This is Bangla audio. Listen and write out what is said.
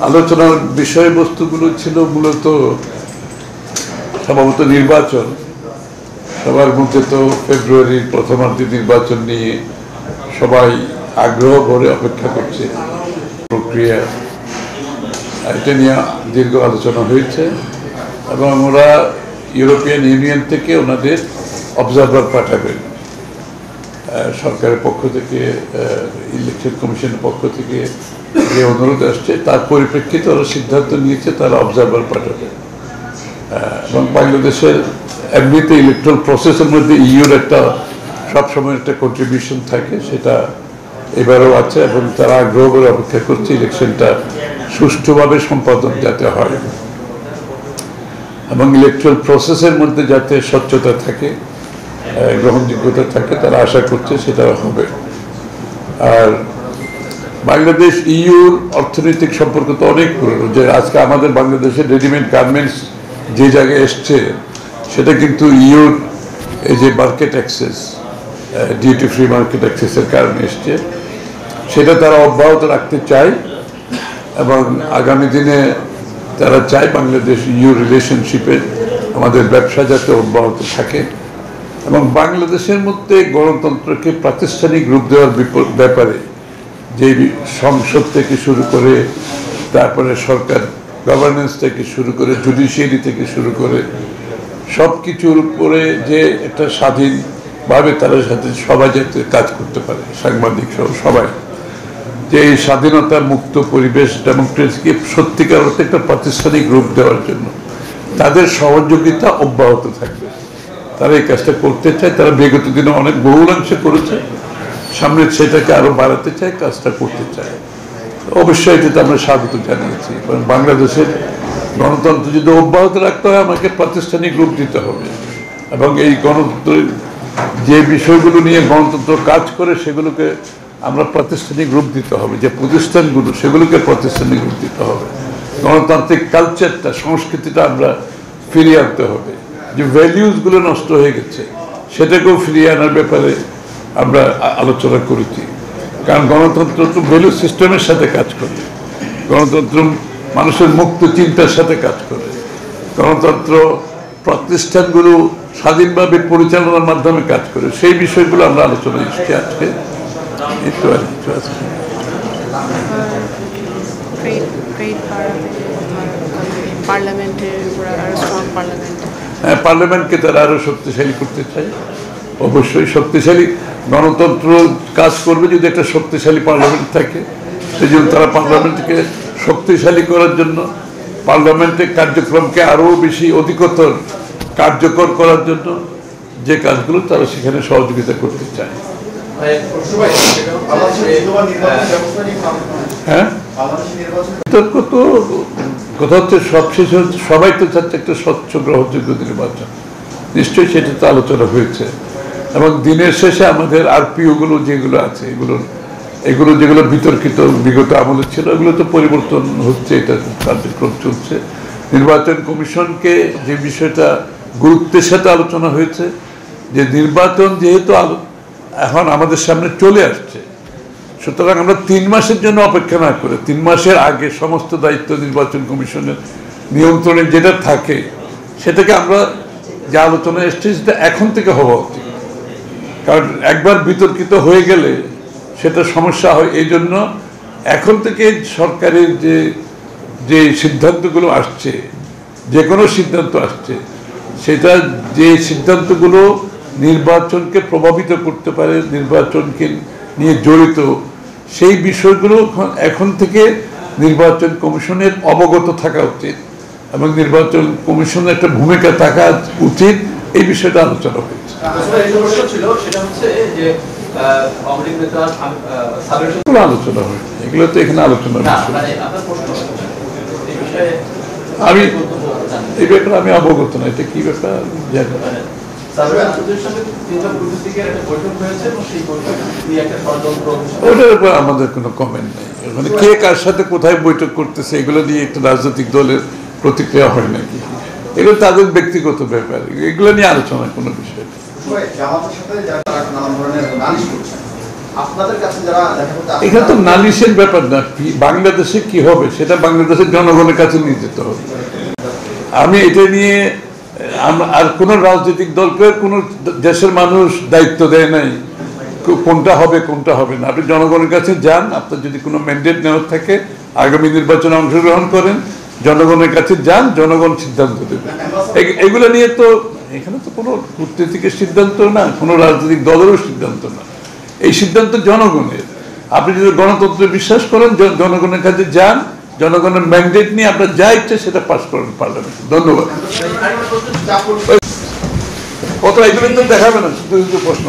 আলোচনার বিষয়বস্তুগুলো ছিল মূলত সম্ভবত নির্বাচন। সবার মধ্যে তো ফেব্রুয়ারির প্রথমার্ধে নির্বাচন নিয়ে সবাই আগ্রহ ভরে অপেক্ষা করছে। প্রক্রিয়া এটা নিয়ে দীর্ঘ আলোচনা হয়েছে এবং ওরা ইউরোপিয়ান ইউনিয়ন থেকে ওনাদের অবজারভার পাঠাবেন। সরকারের পক্ষ থেকে, ইলেকশন কমিশনের পক্ষ থেকে যে অনুরোধ আসছে তার পরিপ্রেক্ষিতে ওরা সিদ্ধান্ত নিয়েছে তারা অবজারভার পাঠাবে। এবং বাংলাদেশের এমনিতে ইলেকট্রাল প্রসেসের মধ্যে ইউর একটা সবসময় একটা কন্ট্রিবিউশন থাকে, সেটা এবারও আছে এবং তারা আগ্রহ করে অপেক্ষা করছে ইলেকশনটা সুষ্ঠুভাবে সম্পাদন যাতে হয় এবং ইলেকট্রাল প্রসেসের মধ্যে যাতে স্বচ্ছতা থাকে, গ্রহণযোগ্যতা থাকে, তারা আশা করছে সেটা হবে। আর বাংলাদেশ ইউর অর্থনৈতিক সম্পর্ক তো অনেক পুরনো, যে আজকে আমাদের বাংলাদেশের রেডিমেড গার্মেন্টস যে জায়গায় এসছে সেটা কিন্তু ইউর এই যে market access, duty free market অ্যাক্সেসের কারণে এসছে। সেটা তারা অব্যাহত রাখতে চায় এবং আগামী দিনে তারা চায় বাংলাদেশ ইউ রিলেশনশিপে আমাদের ব্যবসা যাতে অব্যাহত থাকে এবং বাংলাদেশের মধ্যে গণতন্ত্রকে প্রাতিষ্ঠানিক রূপ দেওয়ার ব্যাপারে যে সংসদ থেকে শুরু করে, তারপরে সরকার গভর্নেন্স থেকে শুরু করে, জুডিশিয়ারি থেকে শুরু করে সব কিছুর উপরে যে একটা স্বাধীনভাবে তারা সাথে সবাই যাতে কাজ করতে পারে, সাংবাদিক সহ সবাই, যে এই স্বাধীনতা মুক্ত পরিবেশ ডেমোক্রেসিকে সত্যিকার অর্থে একটা প্রাতিষ্ঠানিক রূপ দেওয়ার জন্য তাদের সহযোগিতা অব্যাহত থাকবে। তারা এই কাজটা করতে চায়, তারা বিগত দিনে অনেক বহুলাংশে করেছে, সামনে সেটাকে আরো বাড়াতে চায়, কাজটা করতে চায়। অবশ্যই এটাতে আমরা স্বাগত জানিয়েছি। কারণ বাংলাদেশের গণতন্ত্র যদি অব্যাহত রাখতে হয় আমাকে প্রাতিষ্ঠানিক রূপ দিতে হবে এবং এই গণতন্ত্রের যে বিষয়গুলো নিয়ে গণতন্ত্র কাজ করে সেগুলোকে আমরা প্রাতিষ্ঠানিক রূপ দিতে হবে, যে প্রতিষ্ঠানগুলো সেগুলোকে প্রাতিষ্ঠানিক রূপ দিতে হবে। গণতান্ত্রিক কালচারটা, সংস্কৃতিটা আমরা ফিরিয়ে আনতে হবে। যে ভ্যালিউসগুলো নষ্ট হয়ে গেছে সেটাকেও ফিরিয়ে আনার ব্যাপারে আমরা আলোচনা করেছি। কারণ গণতন্ত্র তো ভ্যালু সিস্টেমের সাথে কাজ করে, গণতন্ত্র মানুষের মুক্ত চিন্তার সাথে কাজ করে, গণতন্ত্র প্রতিষ্ঠানগুলো স্বাধীনভাবে পরিচালনার মাধ্যমে কাজ করে। সেই বিষয়গুলো আমরা আলোচনা এসেছি আজকে। একটু আর কিছু আছে হ্যাঁ, পার্লামেন্টকে তারা আরো শক্তিশালী করতে চায়। অবশ্যই শক্তিশালী গণতন্ত্র কাজ করবে যদি একটা শক্তিশালী পার্লামেন্ট থাকে। সেই জন্য তারা পার্লামেন্টকে শক্তিশালী করার জন্য, পার্লামেন্টের কার্যক্রমকে আরো বেশি অধিকতর কার্যকর করার জন্য যে কাজগুলো তারা সেখানে সহযোগিতা করতে চায়। হ্যাঁ, বিতর্ক তো কথা হচ্ছে সবশেষ সবাই তো চাচ্ছে একটা স্বচ্ছ গ্রহণযোগ্য নির্বাচন। নিশ্চয়ই সেটা তো আলোচনা হয়েছে এবং দিনের শেষে আমাদের আরপিও গুলো যেগুলো আছে এগুলো যেগুলো বিতর্কিত বিগত আমলে ছিল এগুলো তো পরিবর্তন হচ্ছে, এটা কার্যক্রম চলছে। নির্বাচন কমিশনকে যে বিষয়টা গুরুত্বের সাথে আলোচনা হয়েছে, যে নির্বাচন যেহেতু এখন আমাদের সামনে চলে আসছে, সুতরাং আমরা 3 মাসের জন্য অপেক্ষা না করে 3 মাসের আগে সমস্ত দায়িত্ব নির্বাচন কমিশনের নিয়ন্ত্রণে যেটা থাকে সেটাকে আমরা যে আলোচনা এসছে সেটা এখন থেকে হওয়া উচিত। কারণ একবার বিতর্কিত হয়ে গেলে সেটা সমস্যা হয়। এই জন্য এখন থেকে সরকারের যে সিদ্ধান্তগুলো আসছে, যে কোনো সিদ্ধান্ত আসছে, সেটা যে সিদ্ধান্তগুলো নির্বাচনকে প্রভাবিত করতে পারে, নির্বাচনকে নিয়ে জড়িত, সেই বিষয়গুলো এখন থেকে নির্বাচন কমিশনের অবগত থাকা উচিত এবং নির্বাচন কমিশনের একটা ভূমিকা থাকা উচিত। এই বিষয়টা আলোচনা হয়েছে। আলোচনা হয়েছে, এগুলো তো এখানে আলোচনা আমি এই ব্যাপারে আমি অবগত না। এটা কি ব্যাপার ওটার উপর আমাদের কোনো কমেন্ট নেই। মানে কে কার সাথে কোথায় বৈঠক করতেছে এগুলো নিয়ে একটা রাজনৈতিক দলের প্রতিক্রিয়া হয় নাকি, এগুলো তাদের ব্যক্তিগত ব্যাপার, এগুলো নিয়ে আলোচনা কোনো বিষয় নেই। এখানে তো নালিশের ব্যাপার না, বাংলাদেশে কি হবে সেটা বাংলাদেশের জনগণের কাছে নিয়ে যেতে হবে। আমি এটা নিয়ে আর কোন রাজনৈতিক দলকে কোন দেশের মানুষ দায়িত্ব দেয় নাই কোনটা হবে কোনটা হবে না। আপনি জনগণের কাছে যান, আপনার যদি কোনো ম্যান্ডেট নেওয়ার থাকে আগামী নির্বাচনে অংশগ্রহণ করেন, জনগণের কাছে যান, জনগণ সিদ্ধান্ত দেবে। এগুলো নিয়ে তো এখানে তো কোনো কূটনীতিকের সিদ্ধান্ত না, কোনো রাজনৈতিক দলেরও সিদ্ধান্ত না, এই সিদ্ধান্ত জনগণের। আপনি যদি গণতন্ত্রে বিশ্বাস করেন, জনগণের কাছে যান, জনগণের ম্যান্ডেট নিয়ে আপনার যা ইচ্ছে সেটা পাস করেন পার্লামেন্টে। ধন্যবাদ। কত এগুলো তো দেখাবে না, শুধু প্রশ্ন